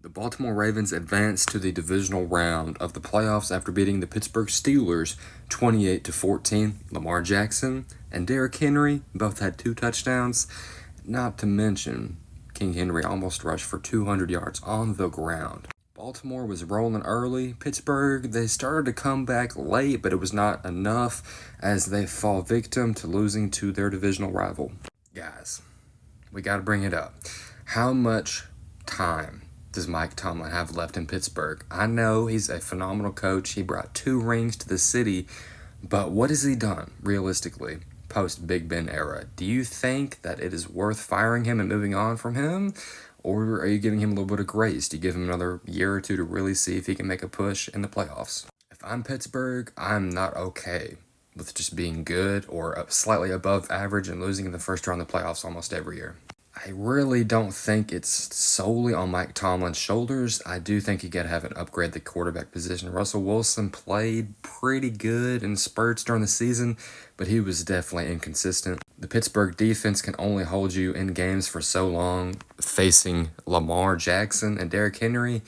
The Baltimore Ravens advanced to the divisional round of the playoffs after beating the Pittsburgh Steelers 28-14. Lamar Jackson and Derrick Henry both had 2 touchdowns. Not to mention, King Henry almost rushed for 200 yards on the ground. Baltimore was rolling early. Pittsburgh, they started to come back late, but it was not enough as they fall victim to losing to their divisional rival. Guys, we got to bring it up. How much time does Mike Tomlin have left in Pittsburgh? I know he's a phenomenal coach. He brought 2 rings to the city, but what has he done realistically post Big Ben era? Do you think that it is worth firing him and moving on from him? Or are you giving him a little bit of grace? Do you give him another year or 2 to really see if he can make a push in the playoffs? If I'm Pittsburgh, I'm not okay with just being good or slightly above average and losing in the first round of the playoffs almost every year. I really don't think it's solely on Mike Tomlin's shoulders. I do think you got to have an upgrade the quarterback position. Russell Wilson played pretty good in spurts during the season, but he was definitely inconsistent. The Pittsburgh defense can only hold you in games for so long. Facing Lamar Jackson and Derrick Henry,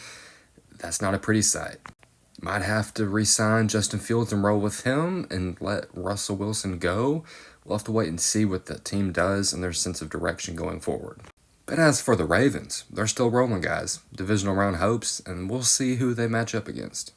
that's not a pretty sight. Might have to re-sign Justin Fields and roll with him and let Russell Wilson go. We'll have to wait and see what the team does and their sense of direction going forward. But as for the Ravens, they're still rolling, guys. Divisional round hopes, and we'll see who they match up against.